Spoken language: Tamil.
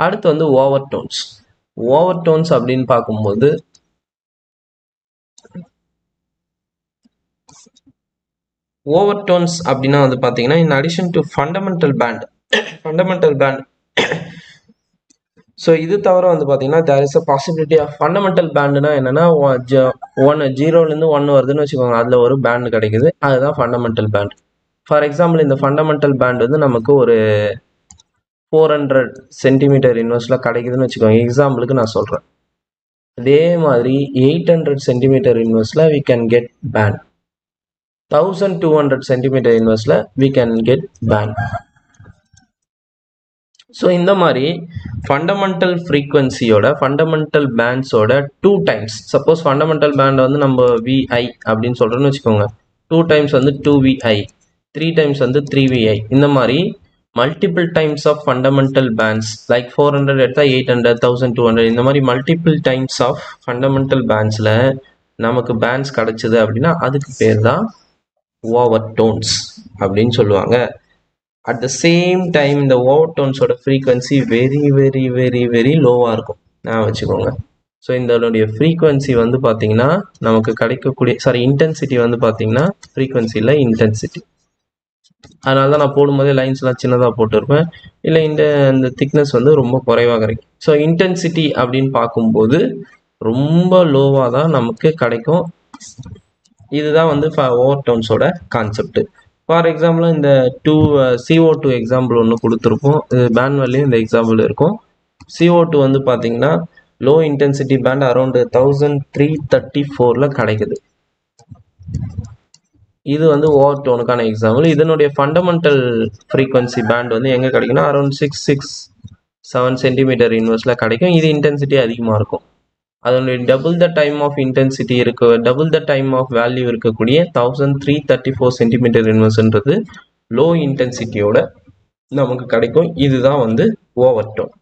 அடுத்து வந்து ஓவர்டோன்ஸ். ஓவர்டோன்ஸ் அப்படின்னு பார்க்கும்போது ஓவர்டோன்ஸ் அப்படின்னா வந்து பார்த்தீங்கன்னா in addition to fundamental band so இது தவிர வந்து பார்த்தீங்கன்னா there is a possibility of fundamental பேண்டுனா என்னன்னா 0லேருந்து 1 வருதுன்னு வச்சுக்கோங்க, அதில் ஒரு பேண்ட் கிடைக்குது, அதுதான் ஃபண்டமெண்டல் பேண்ட். ஃபார் எக்ஸாம்பிள் இந்த ஃபண்டமெண்டல் பேண்ட் வந்து நமக்கு ஒரு 400 சென்டிமீட்டர் இன்வெர்ஸில் கிடைக்குதுன்னு வச்சுக்கோங்க, எக்ஸாம்பிளுக்கு நான் சொல்கிறேன். அதே மாதிரி 800 சென்டிமீட்டர் இன்வெர்ஸில் we can get band, 1200 centimetre இன்வெர்ஸில் we can get band. So இந்த மாதிரி ஃபண்டமெண்டல் ஃப்ரீக்வன்சியோட ஃபண்டமெண்டல் பேண்ட்ஸோட 2 டைம்ஸ், சப்போஸ் ஃபண்டமெண்டல் பேண்ட் வந்து நம்ம VI அப்படின்னு சொல்கிறோன்னு வச்சுக்கோங்க, 2 டைம்ஸ் வந்து 2VI, 3 டைம்ஸ் வந்து 3VI, இந்த மாதிரி multiple times of fundamental bands like 400 எடுத்தால் 800, 1200, இந்த மாதிரி மல்டிபிள் டைம்ஸ் ஆஃப் ஃபண்டமெண்டல் பேண்ட்ஸில் நமக்கு பேண்ட்ஸ் கிடச்சிது அப்படின்னா அதுக்கு பேர் தான் ஓவர்டோன்ஸ் அப்படின்னு சொல்லுவாங்க. அட் த சேம் டைம் இந்த ஓவர்டோன்ஸோட frequency very very very very லோவாக இருக்கும், நான் வச்சுக்கோங்க. ஸோ இதனுடைய ஃப்ரீக்வன்சி வந்து பார்த்தீங்கன்னா நமக்கு கிடைக்கக்கூடிய இன்டென்சிட்டி வந்து பார்த்தீங்கன்னா ஃப்ரீக்வன்சியில் இன்டென்சிட்டி, அதனால தான் நான் போடும்போதே லைன்ஸ்லாம் சின்னதாக போட்டிருப்பேன், இல்லை இந்த திக்னஸ் வந்து ரொம்ப குறைவாக கிடைக்கும். ஸோ இன்டென்சிட்டி அப்படின்னு பார்க்கும்போது ரொம்ப லோவாக தான் நமக்கு கிடைக்கும். இதுதான் வந்து ஓவர்டோன்ஸோட கான்செப்ட். ஃபார் எக்ஸாம்பிள் இந்த CO2 எக்ஸாம்பிள் ஒன்று கொடுத்துருப்போம், இது பேண்ட்வெல்லையும் இந்த எக்ஸாம்பிள் இருக்கும். CO2 வந்து பார்த்தீங்கன்னா லோ இன்டென்சிட்டி பேண்ட் அரௌண்ட் 1334 கிடைக்குது. இது வந்து ஓவர்டோனுக்கான எக்ஸாம்பிள். இதனுடைய ஃபண்டமெண்டல் ஃப்ரீக்வன்சி பேண்ட் வந்து எங்கே கிடைக்குன்னா அரௌண்ட் 667 சென்டிமீட்டர் இன்வெர்ஸில் கிடைக்கும். இது இன்டென்சிட்டி அதிகமாக இருக்கும். அதனுடைய double the time of intensity double the time of value இருக்கக்கூடிய 1334 சென்டிமீட்டர் இன்வெர்ஸ்ன்றது லோ இன்டென்சிட்டியோட நமக்கு கிடைக்கும். இதுதான் வந்து ஓவர்டோன்.